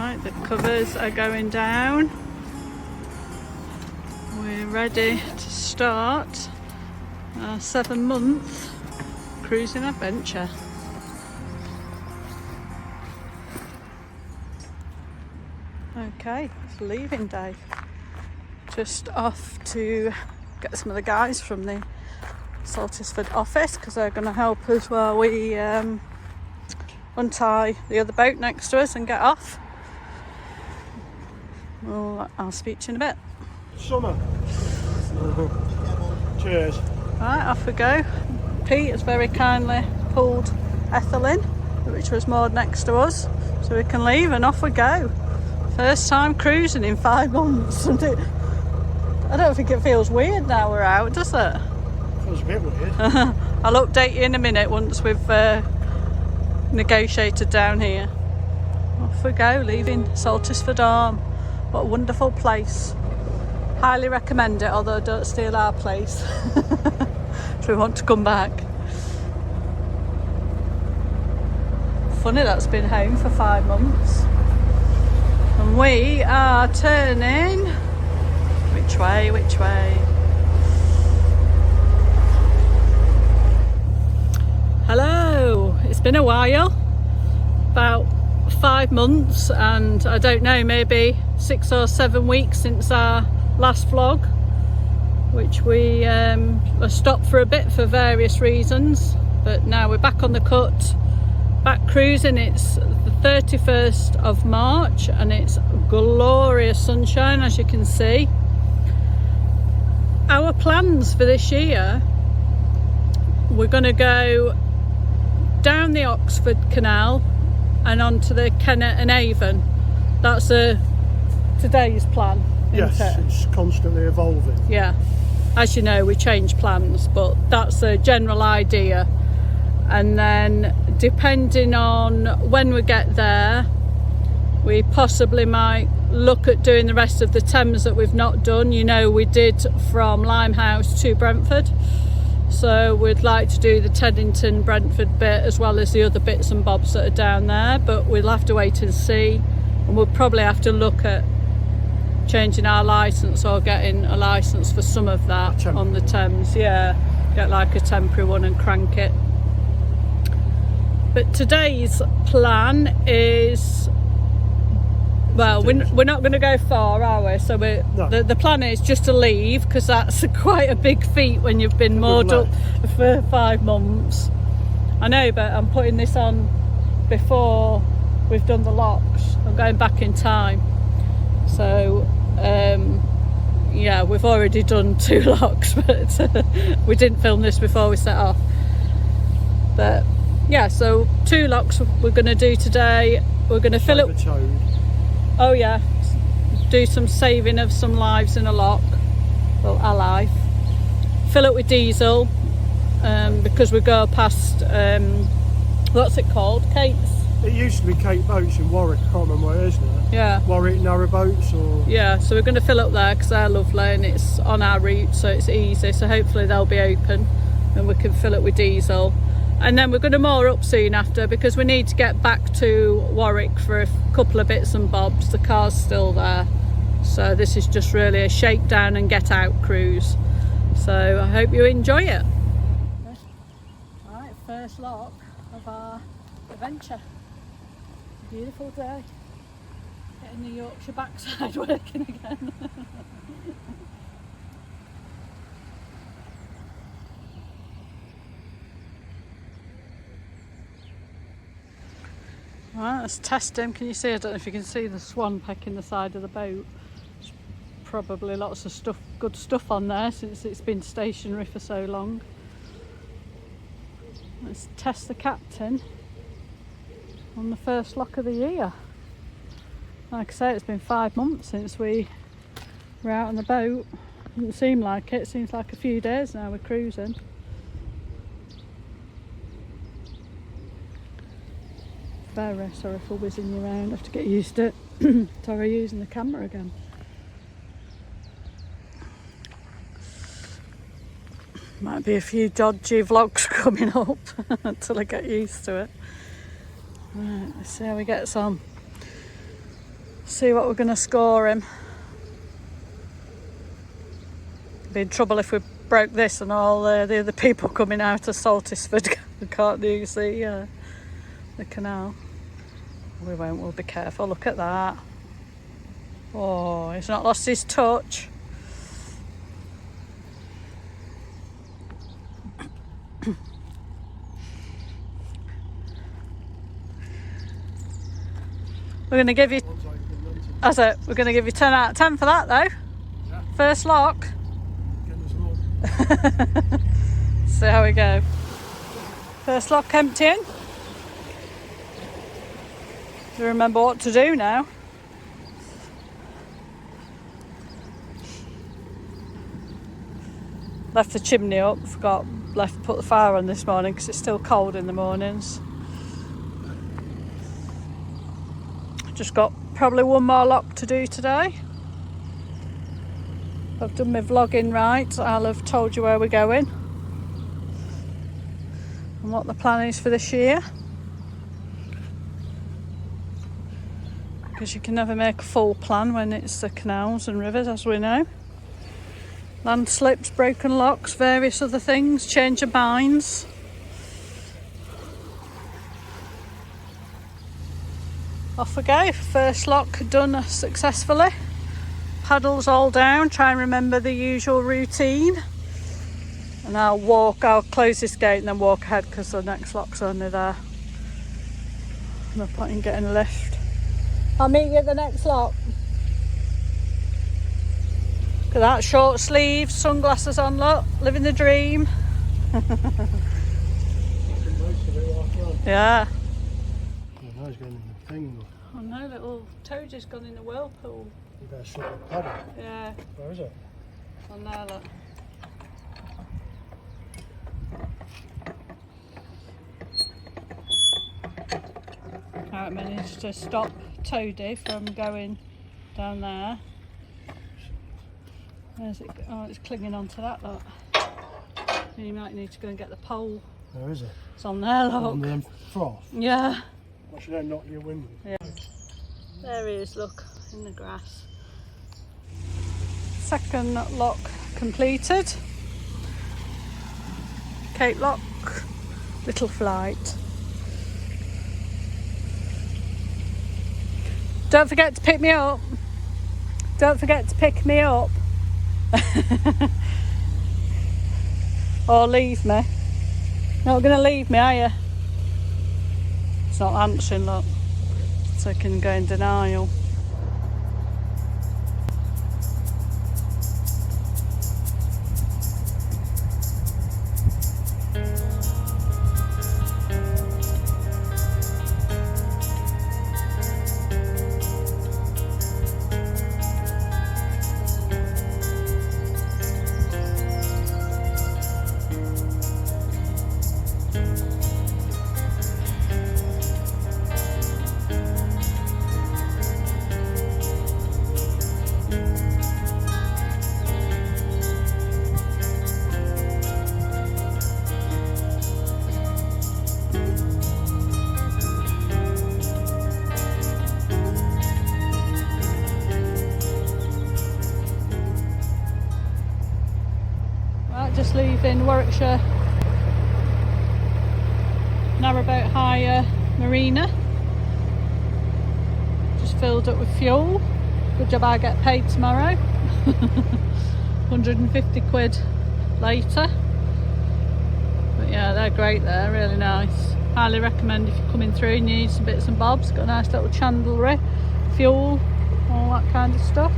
Right, the covers are going down. We're ready to start our 7-month cruising adventure. Okay, it's leaving day. Just off to get some of the guys from the Saltisford office because they're going to help us while we untie the other boat next to us and get off. Well, I'll speak to you in a bit. Summer. Cheers. Right, off we go. Pete has very kindly pulled Ethel in, which was moored next to us, so we can leave, and off we go. First time cruising in 5 months. I don't think it feels weird now we're out, does it? Feels a bit weird. I'll update you in a minute once we've negotiated down here. Off we go, leaving Saltisford Arm. What a wonderful place. Highly recommend it, although don't steal our place. If we want to come back. Funny that's been home for 5 months. And we are turning... Which way, which way? Hello, it's been a while. About 5 months and I don't know, maybe 6 or 7 weeks since our last vlog, which we stopped for a bit for various reasons, but now we're back on the cut, back cruising. It's the 31st of March and it's glorious sunshine, as you can see. Our plans for this year, we're going to go down the Oxford Canal and onto the Kennet and Avon. That's today's plan. Yes, it's constantly evolving. Yeah, as you know, we change plans, but that's a general idea. And then depending on when we get there, we possibly might look at doing the rest of the Thames that we've not done. You know, we did from Limehouse to Brentford, so we'd like to do the Teddington Brentford bit as well as the other bits and bobs that are down there, but we'll have to wait and see. And we'll probably have to look at changing our licence or getting a licence for some of that on the Thames. Yeah, get like a temporary one and crank it. But today's plan is, well, we're not going to go far, are we? So the plan is just to leave, because that's quite a big feat when you've been moored up for 5 months. I know, but I'm putting this on before we've done the locks. I'm going back in time. So yeah, we've already done 2 locks, but we didn't film this before we set off. But yeah, so 2 locks we're going to do today. We're going to fill up. Oh yeah, do some saving of some lives in a lock, well, a life. Fill it with diesel, because we go past what's it called, Kate's? It used to be Kate Boats in Warwick. I can't remember where it is now. Yeah, Warwick Narrowboats or... Yeah, so we're going to fill up there because they're lovely and it's on our route, so it's easy. So hopefully they'll be open and we can fill it with diesel. And then we're going to moor up soon after, because we need to get back to Warwick for a couple of bits and bobs. The car's still there, so this is just really a shakedown and get out cruise. So I hope you enjoy it. Right, first lock of our adventure. Beautiful day. Getting the Yorkshire backside working again. Right, let's test him. Can you see? I don't know if you can see the swan pecking the side of the boat. There's probably lots of stuff, good stuff on there since it's been stationary for so long. Let's test the captain on the first lock of the year. Like I say, it's been 5 months since we were out on the boat. Doesn't seem like it. Seems like a few days now we're cruising. Very sorry for whizzing you around. I have to get used to it. Sorry, using the camera again. Might be a few dodgy vlogs coming up until I get used to it. Right, let's see how he gets on. See what we're going to score him. Be in trouble if we broke this and all the other people coming out of Saltisford can't use the canal. We won't, we'll be careful. Look at that. Oh, he's not lost his touch. We're going to give you, we're going to give you 10 out of 10 for that though. Yeah. First lock. See how we go. First lock emptying. Do you remember what to do now? Left the chimney up, left to put the fire on this morning because it's still cold in the mornings. Just got probably one more lock to do today. I've done my vlogging right. I'll have told you where we're going and what the plan is for this year. Because you can never make a full plan when it's the canals and rivers, as we know. Landslips, broken locks, various other things, change of minds. Off we go. First lock done successfully. Paddles all down, try and remember the usual routine. And I'll close this gate and then walk ahead because the next lock's only there. No point in getting a lift. I'll meet you at the next lock. Look at that, short sleeves, sunglasses on, look, living the dream. Yeah. Oh, he's going in the thing. Oh no, little Toadie's gone in the whirlpool. You better shut the paddle. Yeah. Where is it? On there, look. I managed to stop Toadie from going down there. Where's it? Oh, it's clinging onto that, look. You might need to go and get the pole. Where is it? It's on there, look. On the froth? Yeah. I should have knocked your window. Yeah. There he is, look, in the grass. Second lock completed. Cape lock, little flight. Don't forget to pick me up. Don't forget to pick me up. Or leave me. Not going to leave me, are you? It's not answering, look. So I can go in denial. Just leaving Warwickshire Narrowboat Hire Marina. Just filled up with fuel. Good job I get paid tomorrow. 150 quid later. But yeah, they're great there, really nice. Highly recommend if you're coming through and you need some bits and bobs. Got a nice little chandlery, fuel, all that kind of stuff.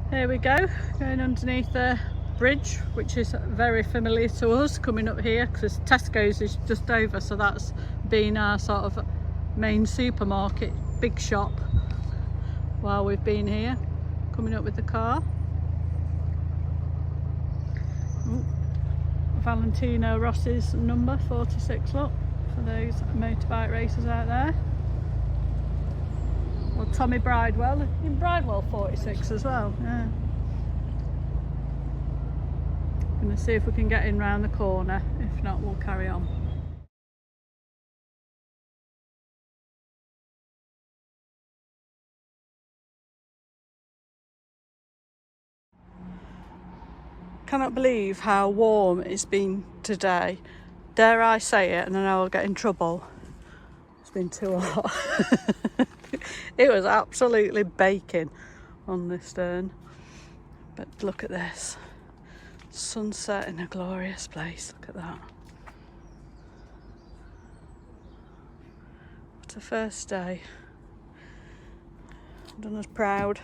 Here we go, going underneath the bridge, which is very familiar to us coming up here because Tesco's is just over, so that's been our sort of main supermarket, big shop while we've been here. Coming up with the car. Ooh, Valentino Rossi's number 46, look, for those motorbike racers out there. Well, Tommy Bridewell in Bridewell 46 as well, yeah. Going to see if we can get in round the corner. If not, we'll carry on. Cannot believe how warm it's been today. Dare I say it, and I know I'll get in trouble. It's been too hot. It was absolutely baking on this stern. But look at this. Sunset in a glorious place. Look at that. What a first day. Done us proud.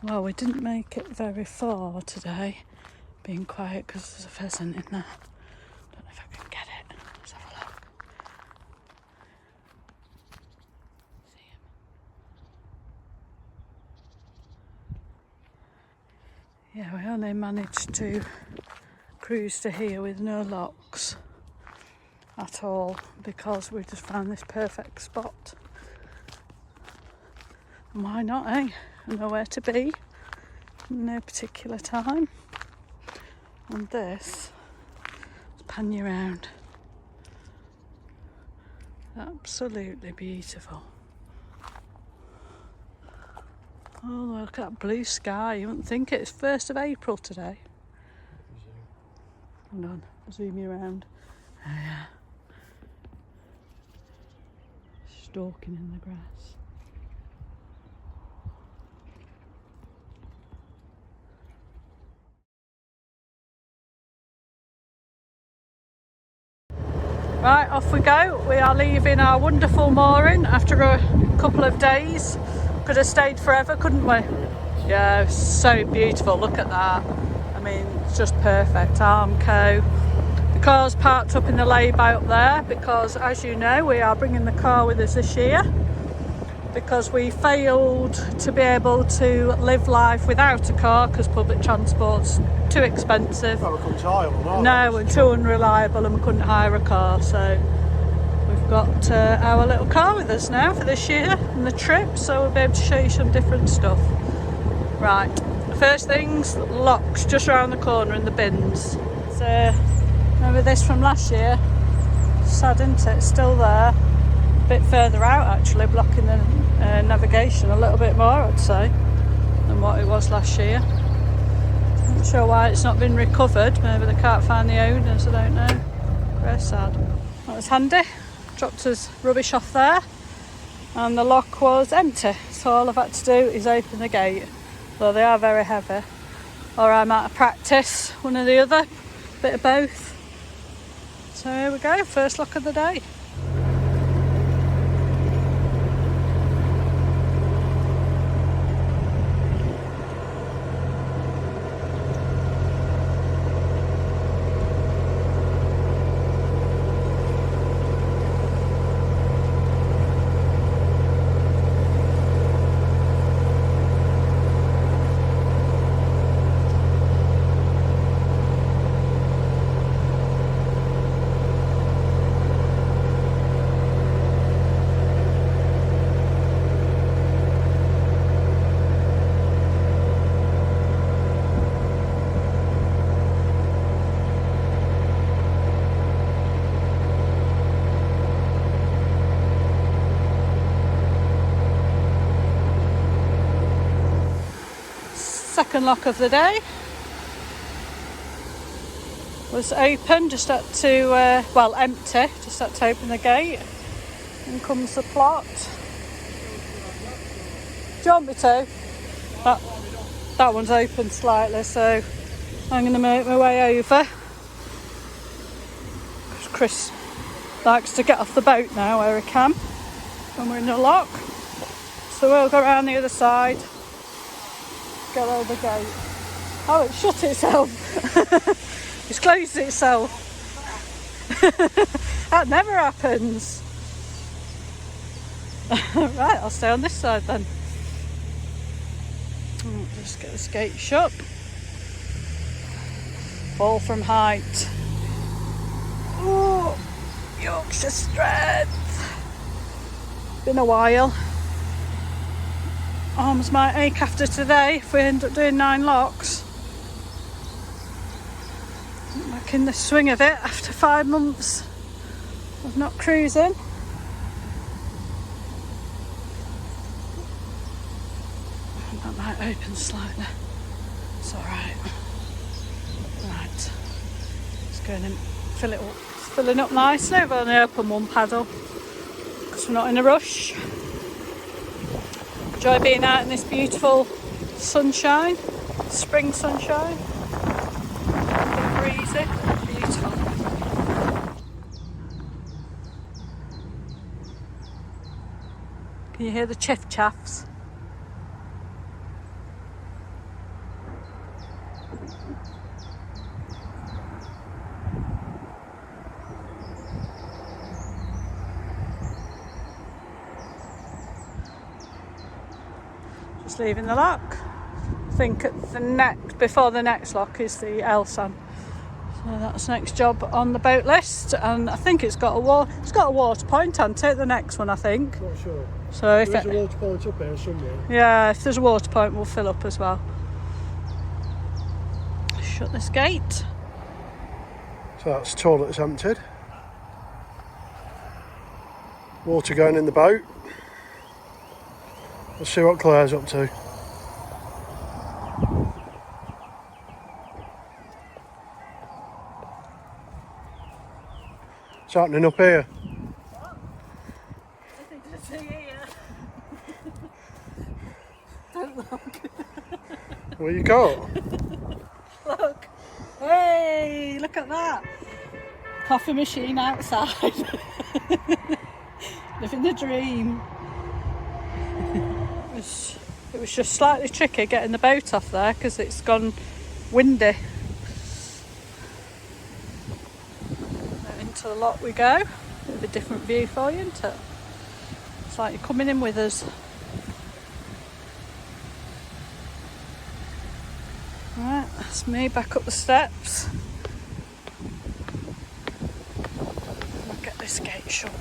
Well, we didn't make it very far today, being quiet because there's a pheasant in there. Don't know if I can get it. Let's have a look. See him? Yeah, we only managed to cruise to here with no locks at all because we just found this perfect spot. And why not, eh? Nowhere to be, no particular time. And this, let's pan you around. Absolutely beautiful. Oh, look at that blue sky. You wouldn't think it's 1st of April today. Hold on, zoom you around. Oh yeah. Stalking in the grass. Right, off we go. We are leaving our wonderful mooring after a couple of days. Could have stayed forever, couldn't we? Yeah, it was so beautiful. Look at that. I mean, it's just perfect. Armco. The car's parked up in the lay-by up there because, as you know, we are bringing the car with us this year because we failed to be able to live life without a car because public transport's too expensive. Well, we couldn't hire one, No, we're too unreliable and we couldn't hire a car, so we've got our little car with us now for this year and the trip, so we'll be able to show you some different stuff. Right, first things, locks just around the corner in the bins. So, remember this from last year? Sad, isn't it? It's still there. A bit further out actually, blocking the navigation a little bit more, I'd say, than what it was last year. Not sure why it's not been recovered. Maybe they can't find the owners, I don't know. Very sad. That was handy. Dropped us rubbish off there and the lock was empty, so all I've had to do is open the gate, though they are very heavy, or I'm out of practice, one or the other, bit of both. So here we go, first lock of the day. Second lock of the day was open, just had to, empty, just had to open the gate. In comes the plot. Do you want me to? That one's open slightly, so I'm going to make my way over. Because Chris likes to get off the boat now where he can when we're in the lock. So we'll go around the other side, go over the gate. Oh, it shut itself. It's closed itself. That never happens. Right, I'll stay on this side then. Just get this gate shut. Fall from height. Oh, Yorkshire strength. Been a while. Arms might ache after today if we end up doing 9 locks. Back in the swing of it after 5 months of not cruising. That might open slightly. It's alright. Right. Just going and fill it up. It's filling up nicely. We've only opened 1 paddle because we're not in a rush. Enjoy being out in this beautiful sunshine, spring sunshine. Breezy, beautiful. Can you hear the chaffs? Just leaving the lock. I think before the next lock is the Elsan. So that's the next job on the boat list, and I think it's got a water point, hasn't it? The next one, I think. Not sure. So if there's a water point up there somewhere. Yeah, if there's a water point, we'll fill up as well. Shut this gate. So that's toilets emptied. Water going in the boat. Let's see what Claire's up to. What's happening up here? Nothing to see here. Don't look. What you got? Look. Hey, look at that. Coffee machine outside. Living the dream. It was just slightly tricky getting the boat off there because it's gone windy. Into the lock we go. Bit of a different view for you, isn't it? It's like you're coming in with us. Right, that's me back up the steps. I'll get this gate shut.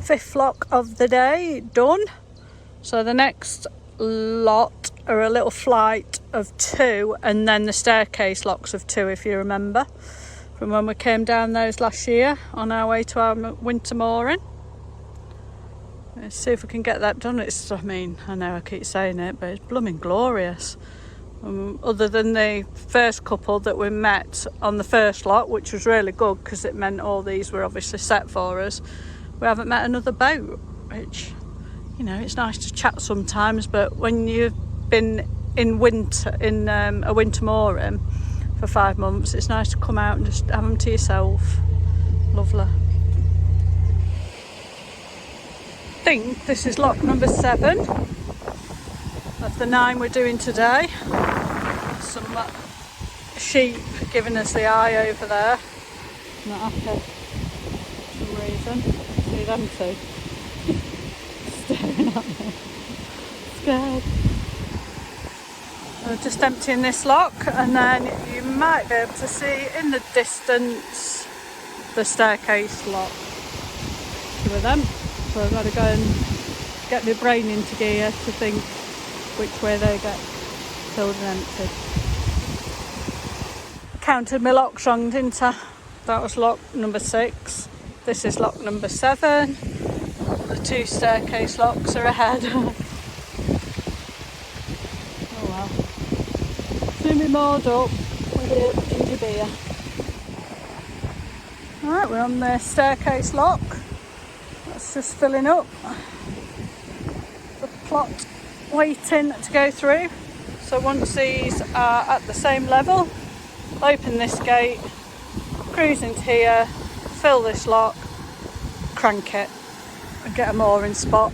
Fifth lock of the day done. So the next lot are a little flight of 2 and then the staircase locks of 2, if you remember from when we came down those last year on our way to our winter mooring. Let's see if we can get that done. I know I keep saying it, but it's blooming glorious. Other than the first couple that we met on the first lot, which was really good because it meant all these were obviously set for us, we haven't met another boat, which, it's nice to chat sometimes, but when you've been in winter, in a winter mooring for 5 months, it's nice to come out and just have them to yourself. Lovely. I think this is lock number 7 of the 9 we're doing today. Some sheep giving us the eye over there. Not happy for some reason. See them too. staring at me. Scared. I'm just emptying this lock, and then you might be able to see in the distance the staircase lock. Two of them. So I've got to go and get my brain into gear to think which way they get filled and emptied. Counted my locks wrong, didn't I? That was lock number 6. This is lock number 7. The 2 staircase locks are ahead. Oh well. Soon be moored up with a ginger beer. Alright, we're on the staircase lock. That's just filling up. The plot waiting to go through. So once these are at the same level, open this gate, cruise into here, fill this lock, crank it and get a mooring spot.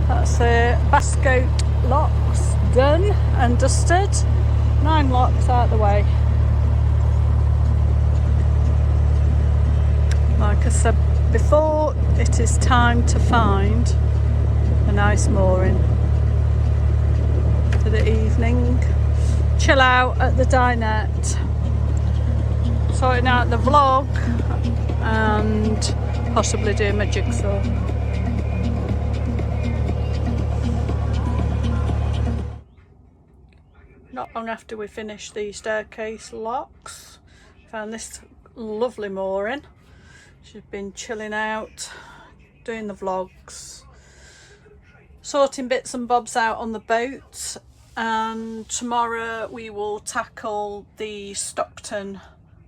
That's the Bascote locks done and dusted. 9 locks out the way. Like I said before, it is time to find a nice mooring for the evening. Chill out at the dinette, sorting out the vlog and possibly doing my jigsaw. Not long after we finished the staircase locks, found this lovely mooring. She's been chilling out, doing the vlogs, sorting bits and bobs out on the boat, and tomorrow we will tackle the Stockton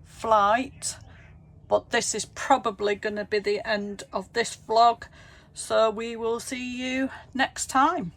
flight, but this is probably going to be the end of this vlog, so we will see you next time.